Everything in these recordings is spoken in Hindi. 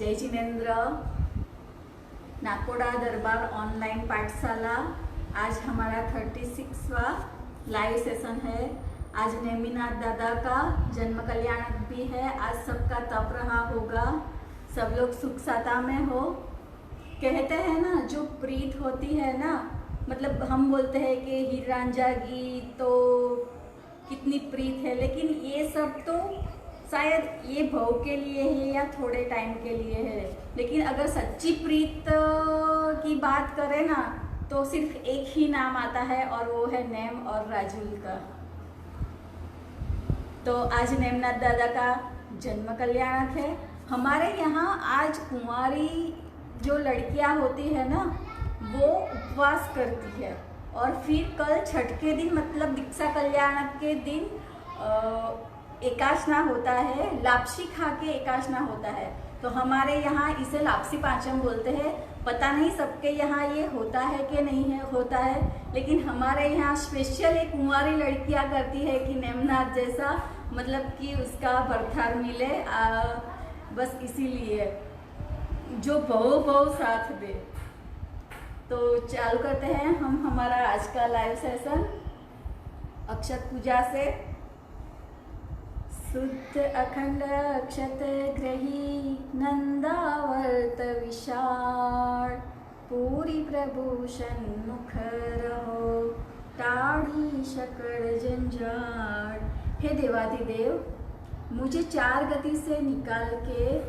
जय जिनेन्द्र। नाकोड़ा दरबार ऑनलाइन पाठशाला। आज हमारा 36वां लाइव सेशन है। आज नेमिनाथ दादा का जन्म कल्याण भी है। आज सबका तप रहा होगा, सब लोग सुख सता में हो। कहते हैं ना, जो प्रीत होती है ना, मतलब हम बोलते हैं कि हीर रांझा गीत तो कितनी प्रीत है, लेकिन ये सब तो शायद ये भव के लिए है या थोड़े टाइम के लिए है। लेकिन अगर सच्ची प्रीत की बात करें ना, तो सिर्फ एक ही नाम आता है और वो है नेम और राजुल का। तो आज नेमनाथ दादा का जन्म कल्याणक है। हमारे यहाँ आज कुंवारी जो लड़कियां होती है ना, वो उपवास करती है और फिर कल छठ के दिन, मतलब दीक्षा कल्याणक के दिन एकाशना होता है। लापसी खा के एकाशना होता है। तो हमारे यहाँ इसे लापसी पाचम बोलते हैं। पता नहीं सबके यहाँ ये होता है कि नहीं है, होता है, लेकिन हमारे यहाँ स्पेशल एक कुंवारी लड़कियाँ करती है कि नेमनाथ जैसा, मतलब कि उसका बरथार मिले, बस इसीलिए जो बहु साथ दे। तो चालू करते हैं हम हमारा आज का लाइव सेशन अक्षत पूजा से। शुद्ध अखंड अक्षत ग्रही नंदावर्त विशाल, पूरी प्रभूषण मुख रहो, टाढ़ी शकड़ जंजाल। हे देवाधिदेव, मुझे 4 गति से निकाल के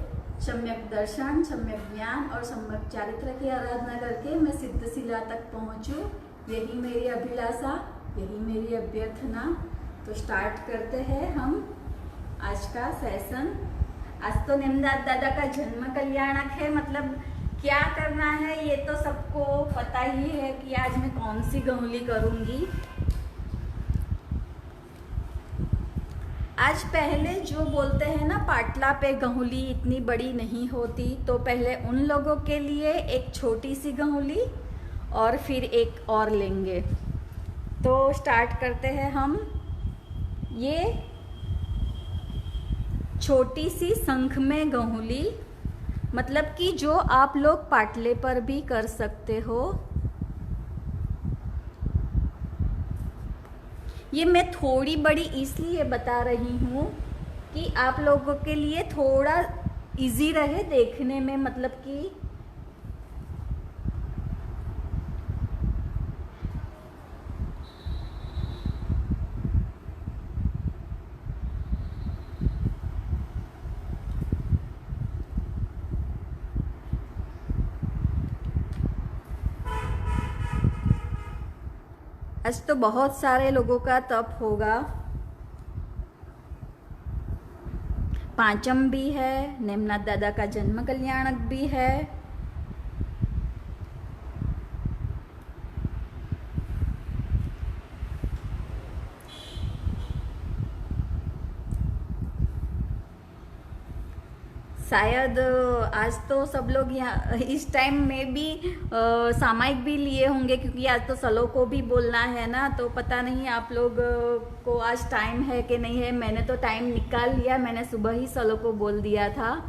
सम्यक दर्शन, सम्यक ज्ञान और सम्यक चारित्र की आराधना करके मैं सिद्ध शिला तक पहुँचूँ, यही मेरी अभिलाषा, यही मेरी अभ्यर्थना। तो स्टार्ट करते हैं हम आज का सेशन। आज तो नेमनाथ दादा का जन्म कल्याणक है, मतलब क्या करना है ये तो सबको पता ही है कि आज मैं कौन सी गहुली करूँगी। आज पहले जो बोलते हैं ना, पाटला पे गहुली इतनी बड़ी नहीं होती, तो पहले उन लोगों के लिए एक छोटी सी गहुली और फिर एक और लेंगे। तो स्टार्ट करते हैं हम। ये छोटी सी शंख में गहुली, मतलब कि जो आप लोग पाटले पर भी कर सकते हो। ये मैं थोड़ी बड़ी इसलिए बता रही हूँ कि आप लोगों के लिए थोड़ा इजी रहे देखने में, मतलब कि आज तो बहुत सारे लोगों का तप होगा। पांचम भी है, नेमनाथ दादा का जन्म कल्याणक भी है। शायद आज तो सब लोग यहाँ इस टाइम में भी सामायिक भी लिए होंगे, क्योंकि आज तो सलो को भी बोलना है ना। तो पता नहीं आप लोग को आज टाइम है कि नहीं है। मैंने तो टाइम निकाल लिया, मैंने सुबह ही सलो को बोल दिया था।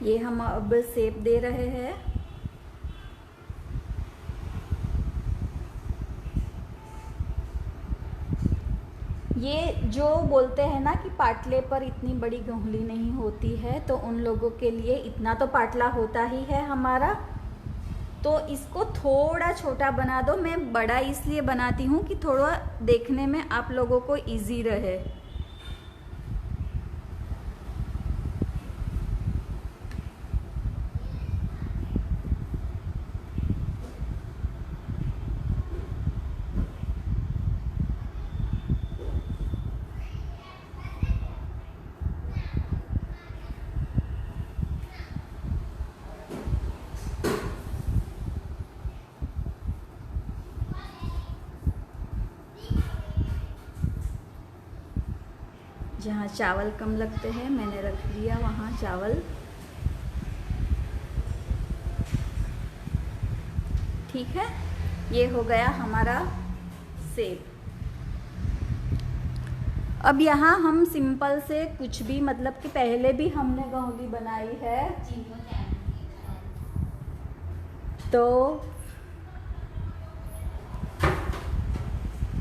ये हम अब शेप दे रहे हैं। ये जो बोलते हैं ना कि पाटले पर इतनी बड़ी गहुली नहीं होती है, तो उन लोगों के लिए इतना तो पाटला होता ही है हमारा। तो इसको थोड़ा छोटा बना दो। मैं बड़ा इसलिए बनाती हूँ कि थोड़ा देखने में आप लोगों को इजी रहे। जहाँ चावल कम लगते हैं मैंने रख दिया वहाँ चावल। ठीक है, ये हो गया हमारा शेप। अब यहाँ हम सिंपल से कुछ भी, मतलब कि पहले भी हमने गौली बनाई है, तो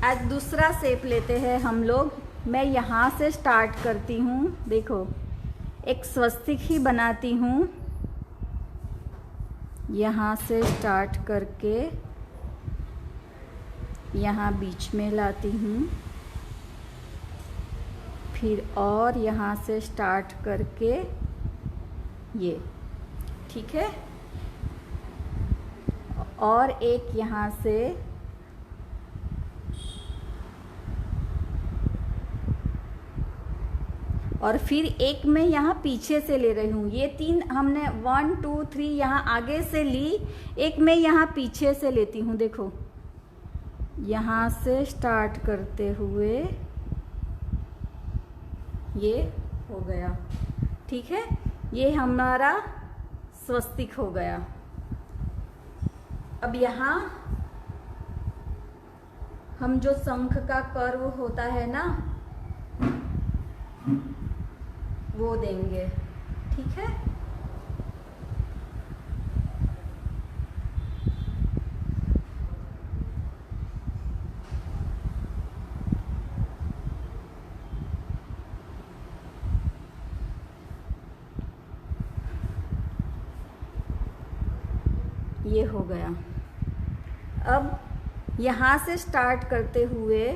आज दूसरा शेप लेते हैं हम लोग। मैं यहाँ से स्टार्ट करती हूँ, देखो एक स्वस्तिक ही बनाती हूँ, यहाँ से स्टार्ट करके यहाँ बीच में लाती हूँ, फिर और यहाँ से स्टार्ट करके ये, ठीक है, और एक यहाँ से, और फिर एक मैं यहाँ पीछे से ले रही हूँ। ये 3 हमने 1 2 3 यहाँ आगे से ली, एक मैं यहाँ पीछे से लेती हूँ। देखो यहाँ से स्टार्ट करते हुए ये हो गया, ठीक है, ये हमारा स्वस्तिक हो गया। अब यहाँ हम जो शंख का कर्व होता है ना, वो देंगे, ठीक है। ये हो गया। अब यहाँ से स्टार्ट करते हुए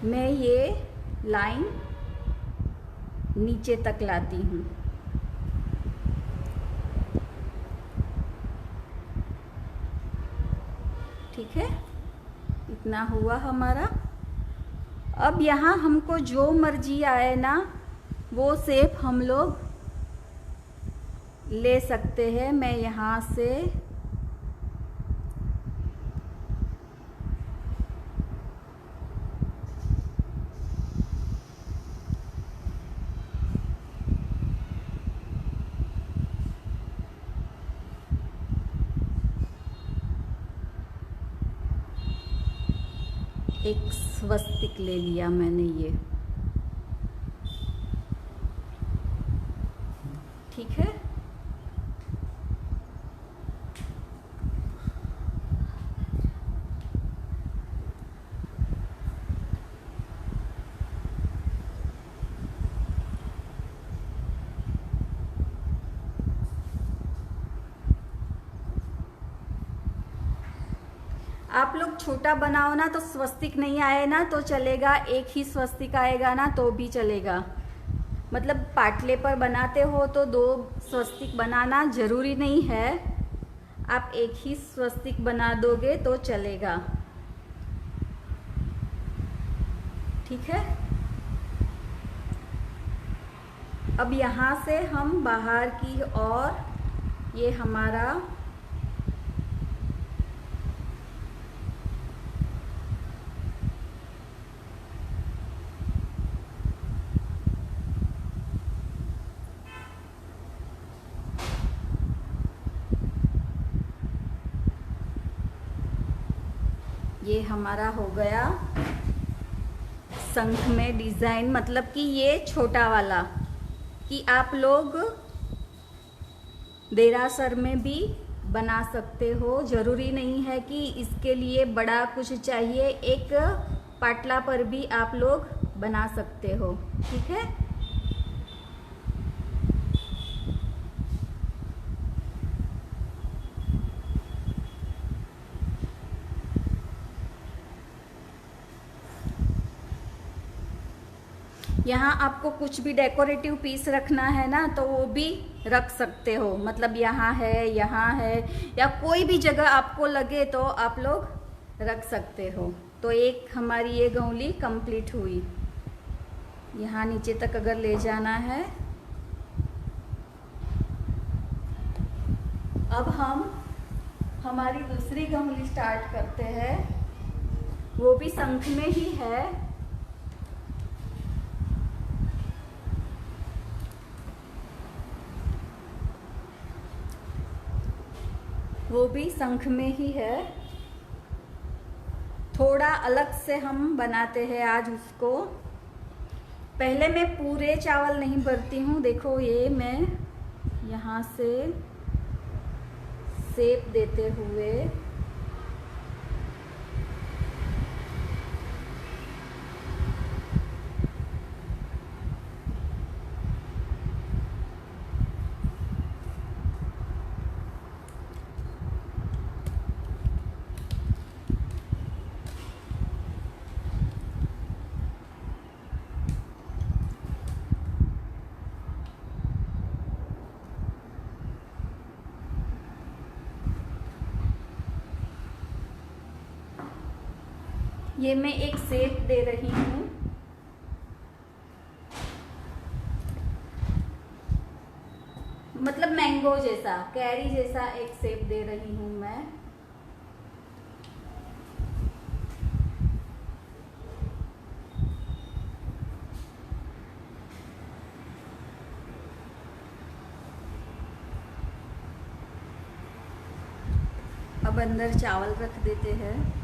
मैं ये लाइन नीचे तक लाती हूँ, ठीक है, इतना हुआ हमारा। अब यहाँ हमको जो मर्जी आए ना, वो शेप हम लोग ले सकते हैं। मैं यहाँ से एक स्वस्तिक ले लिया मैंने, ये ठीक है। आप लोग छोटा बनाओ ना तो स्वस्तिक नहीं आए ना तो चलेगा, एक ही स्वस्तिक आएगा ना तो भी चलेगा। मतलब पाटले पर बनाते हो तो 2 स्वस्तिक बनाना जरूरी नहीं है, आप एक ही स्वस्तिक बना दोगे तो चलेगा, ठीक है। अब यहाँ से हम बाहर की ओर, ये हमारा ये हमारा हो गया शंख में डिज़ाइन, मतलब कि ये छोटा वाला, कि आप लोग देरासर में भी बना सकते हो, ज़रूरी नहीं है कि इसके लिए बड़ा कुछ चाहिए, एक पाटला पर भी आप लोग बना सकते हो, ठीक है। यहाँ आपको कुछ भी डेकोरेटिव पीस रखना है ना तो वो भी रख सकते हो, मतलब यहाँ है या कोई भी जगह आपको लगे तो आप लोग रख सकते हो। तो एक हमारी ये गौली कंप्लीट हुई। यहाँ नीचे तक अगर ले जाना है। अब हम हमारी दूसरी गौली स्टार्ट करते हैं, वो भी शंख में ही है। वो भी शंख में ही है। थोड़ा अलग से हम बनाते हैं आज उसको। पहले मैं पूरे चावल नहीं भरती हूँ। देखो ये मैं यहाँ से शेप देते हुए ये मैं एक शेप दे रही हूँ। मतलब मैंगो जैसा, कैरी जैसा एक शेप दे रही हूँ मैं। अब अंदर चावल रख देते हैं।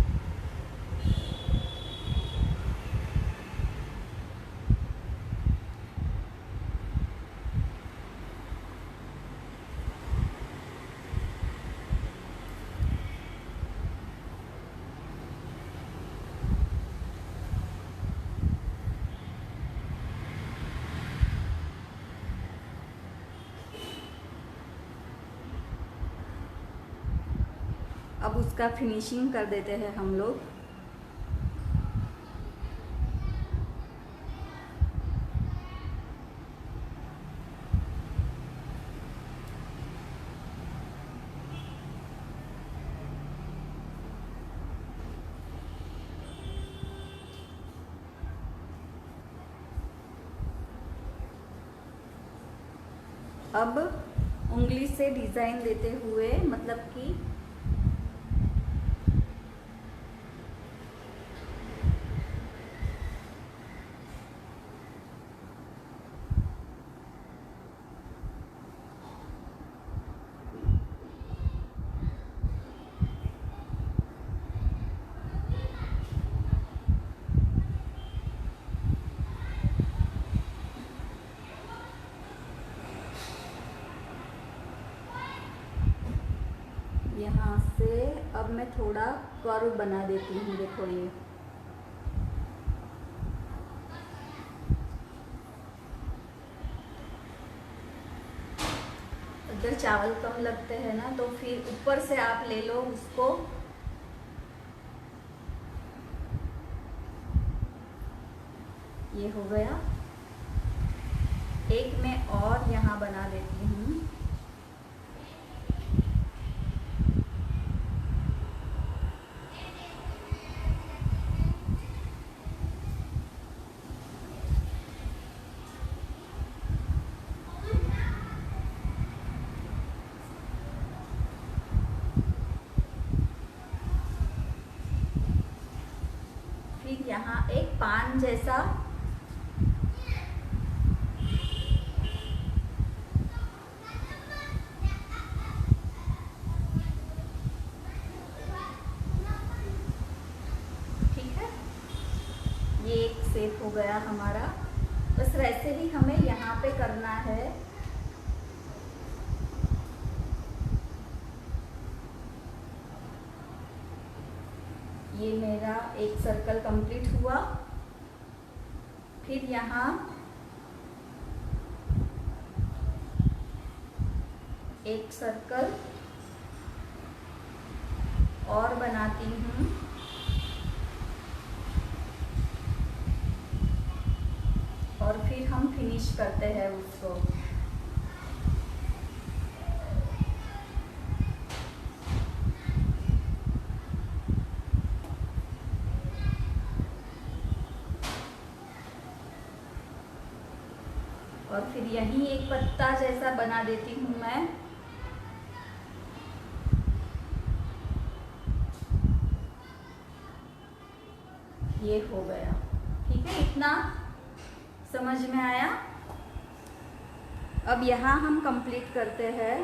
अब उसका फिनिशिंग कर देते हैं हम लोग। अब उंगली से डिज़ाइन देते हुए, मतलब कि यहाँ से अब मैं थोड़ा कर्व बना देती हूँ। देखो ये अगर चावल कम लगते हैं ना तो फिर ऊपर से आप ले लो उसको। ये हो गया। एक मैं और यहाँ बना देती हूँ। फिर यहाँ एक पान जैसा ये एक शेप हो गया हमारा। बस वैसे ही हमें यहाँ पे करना है। ये मेरा एक सर्कल कंप्लीट हुआ। फिर यहाँ एक सर्कल और बनाती हूँ। और फिर हम फिनिश करते हैं उसको। और फिर यहीं एक पत्ता जैसा बना देती हूँ मैं। ये हो गया। ठीक है, इतना समझ में आया। अब यहाँ हम कंप्लीट करते हैं।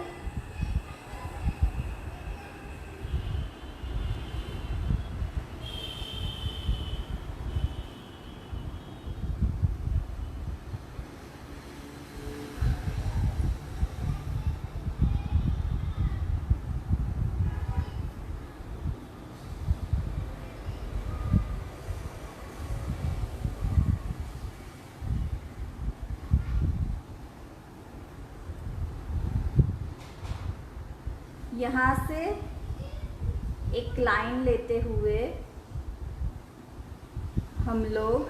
यहाँ से एक लाइन लेते हुए हम लोग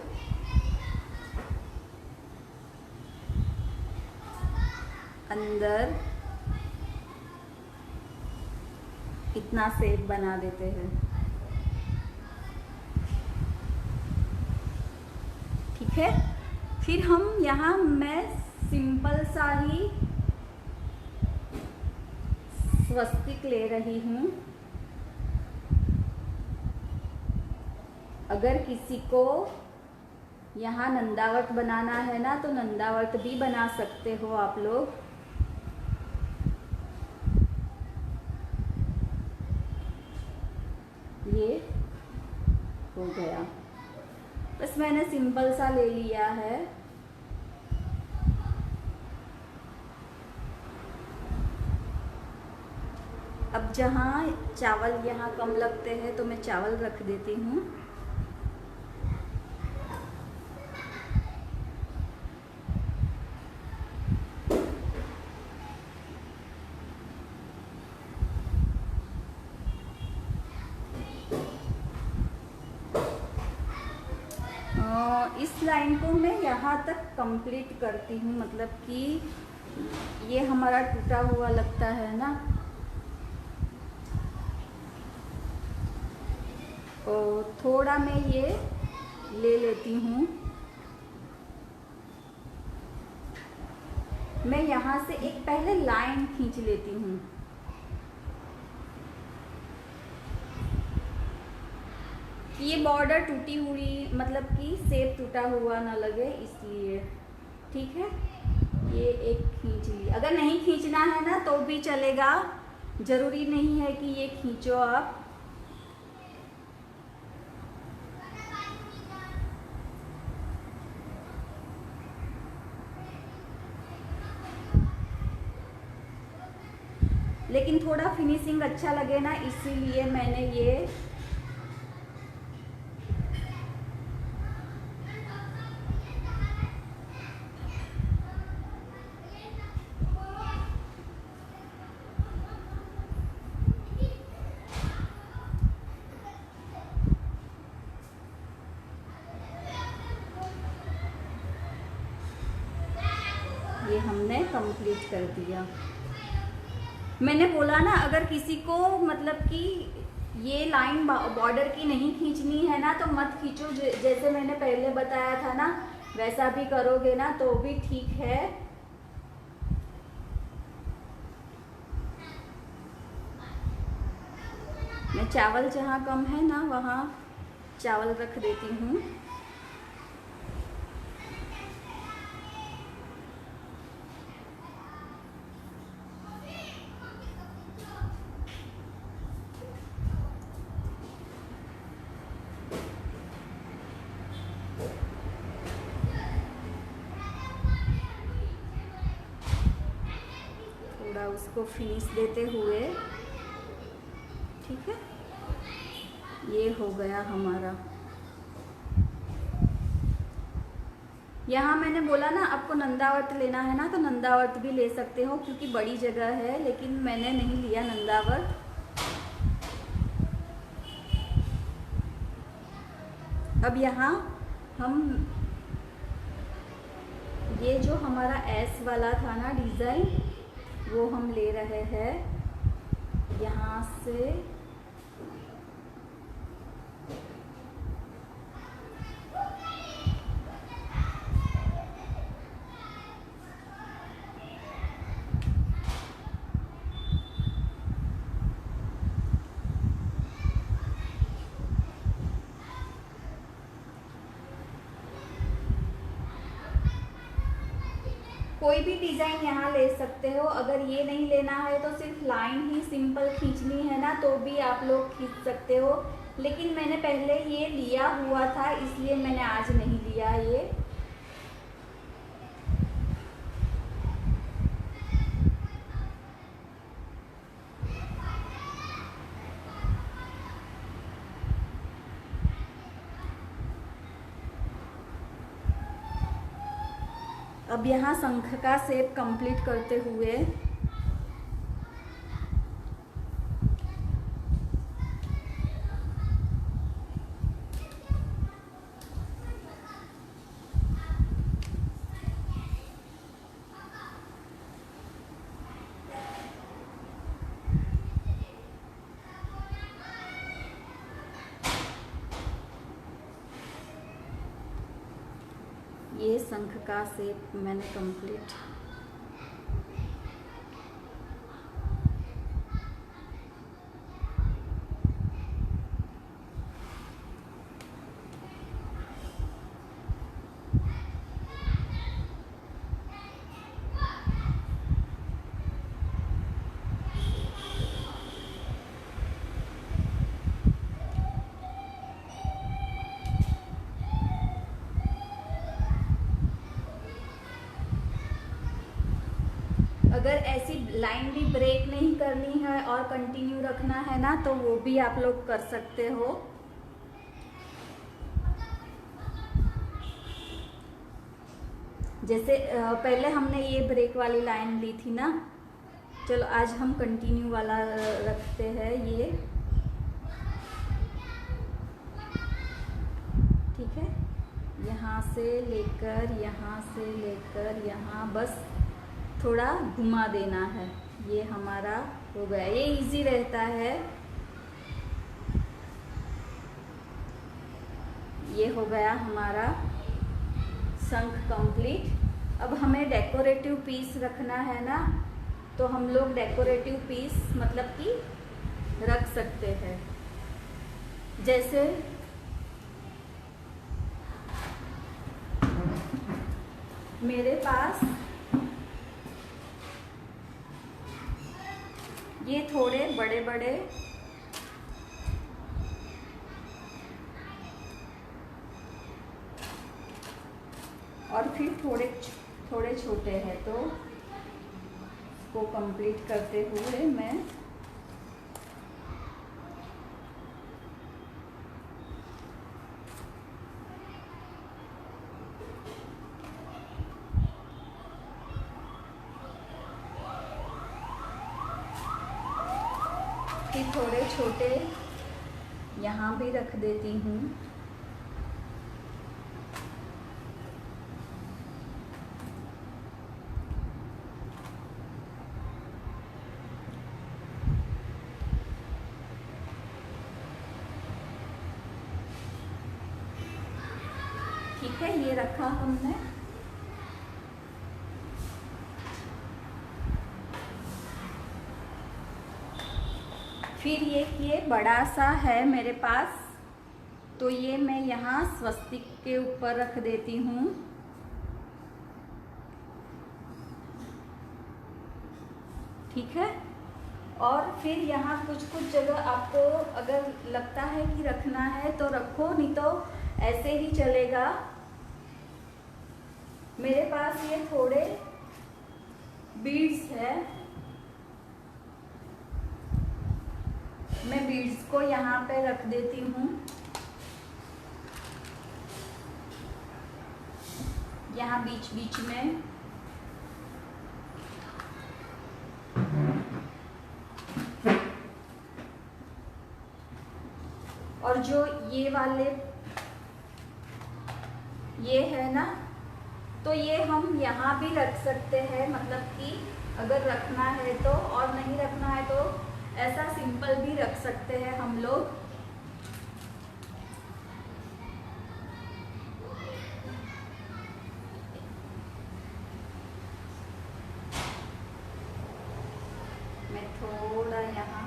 अंदर इतना शेप बना देते हैं। ठीक है, फिर हम यहाँ मैं सिंपल सा ही स्वस्तिक ले रही हूँ। अगर किसी को यहाँ नंदावत बनाना है ना तो नंदावत भी बना सकते हो आप लोग। ये हो गया, बस मैंने सिंपल सा ले लिया है। अब जहाँ चावल यहाँ कम लगते हैं तो मैं चावल रख देती हूँ। इस लाइन को मैं यहाँ तक कंप्लीट करती हूँ, मतलब कि ये हमारा टूटा हुआ लगता है ना, और थोड़ा मैं ये ले लेती हूँ। मैं यहाँ से एक पहले लाइन खींच लेती हूँ। ये बॉर्डर टूटी हुई, मतलब कि शेप टूटा हुआ ना लगे इसलिए। ठीक है, ये एक खींच ली। अगर नहीं खींचना है ना तो भी चलेगा, जरूरी नहीं है कि ये खींचो आप। लेकिन थोड़ा फिनिशिंग अच्छा लगे ना, इसीलिए मैंने ये हमने कंप्लीट कर दिया। मैंने बोला ना, अगर किसी को मतलब कि ये लाइन बॉर्डर की नहीं खींचनी है ना तो मत खींचो। जैसे मैंने पहले बताया था ना, वैसा भी करोगे ना तो भी ठीक है। मैं चावल जहाँ कम है ना वहाँ चावल रख देती हूँ। उसको फिनिश देते हुए, ठीक है, ये हो गया हमारा। यहाँ मैंने बोला ना आपको नंदावर्त लेना है ना तो नंदावर्त भी ले सकते हो, क्योंकि बड़ी जगह है, लेकिन मैंने नहीं लिया नंदावर्त। अब यहाँ हम ये जो हमारा एस वाला था ना डिज़ाइन, वो हम ले रहे हैं यहाँ से। कोई भी डिज़ाइन यहाँ ले सकते हो। अगर ये नहीं लेना है तो सिर्फ लाइन ही सिंपल खींचनी है ना तो भी आप लोग खींच सकते हो, लेकिन मैंने पहले ये लिया हुआ था इसलिए मैंने आज नहीं लिया ये। अब यहाँ शंख का शेप कंप्लीट करते हुए ये शंख का शेप मैंने कंप्लीट। अगर ऐसी लाइन भी ब्रेक नहीं करनी है और कंटिन्यू रखना है ना, तो वो भी आप लोग कर सकते हो। जैसे पहले हमने ये ब्रेक वाली लाइन ली थी ना, चलो आज हम कंटिन्यू वाला रखते हैं ये। ठीक है, यहाँ से लेकर यहाँ बस थोड़ा घुमा देना है। ये हमारा हो गया, ये इजी रहता है। ये हो गया हमारा शंख कंप्लीट। अब हमें डेकोरेटिव पीस रखना है ना, तो हम लोग डेकोरेटिव पीस मतलब कि रख सकते हैं। जैसे मेरे पास ये थोड़े बड़े बड़े और फिर थोड़े छोटे हैं, तो इसको कंप्लीट करते हुए मैं फिर थोड़े छोटे यहाँ भी रख देती हूँ। ठीक है, ये रखा हमने। फिर ये बड़ा सा है मेरे पास, तो ये मैं यहाँ स्वस्तिक के ऊपर रख देती हूँ। ठीक है, और फिर यहाँ कुछ जगह आपको अगर लगता है कि रखना है तो रखो, नहीं तो ऐसे ही चलेगा। मेरे पास ये थोड़े बीड्स है, मैं बीड्स को यहाँ पे रख देती हूँ। यहाँ बीच बीच में और जो ये वाले ये है ना, तो ये हम यहाँ भी रख सकते हैं। मतलब कि अगर रखना है तो, और नहीं रखना है तो ऐसा सिंपल भी रख सकते हैं हम लोग। मैं थोड़ा यहाँ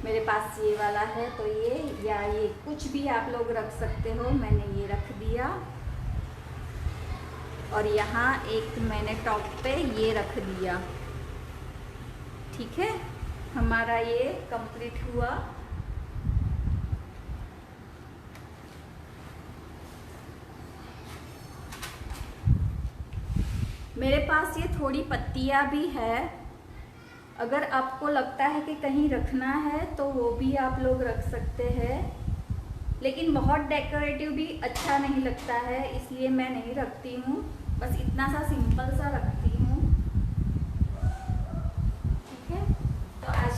मेरे पास ये वाला है, तो ये या ये कुछ भी आप लोग रख सकते हो। मैंने ये रख दिया और यहाँ एक मैंने टॉप पे ये रख दिया। ठीक है, हमारा ये कंप्लीट हुआ। मेरे पास ये थोड़ी पत्तियाँ भी है, अगर आपको लगता है कि कहीं रखना है तो वो भी आप लोग रख सकते हैं, लेकिन बहुत डेकोरेटिव भी अच्छा नहीं लगता है, इसलिए मैं नहीं रखती हूँ। बस इतना सा सिंपल सा रखती हूँ। ठीक है, तो आज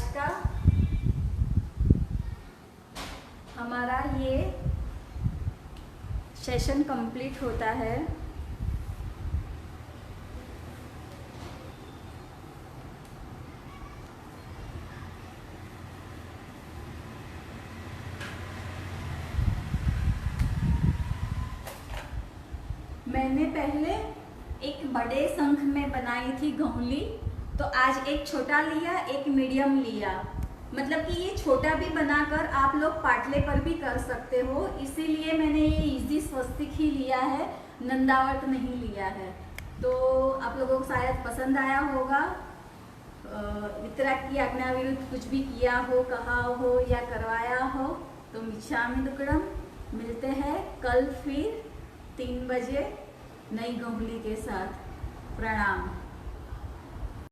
सेशन कंप्लीट होता है। मैंने पहले एक बड़े शंख में बनाई थी घोंली, तो आज एक छोटा लिया, एक मीडियम लिया। मतलब कि ये छोटा भी बनाकर आप लोग पाटले पर भी कर सकते हो, इसीलिए मैंने ये इजी स्वस्तिक ही लिया है, नंदावर्त नहीं लिया है। तो आप लोगों को शायद पसंद आया होगा। वितराग की आज्ञा विरुद्ध कुछ भी किया हो, कहा हो या करवाया हो तो मिच्छामि दुक्कडम। मिलते हैं कल फिर 3 बजे नई घोंली के साथ। प्रणाम।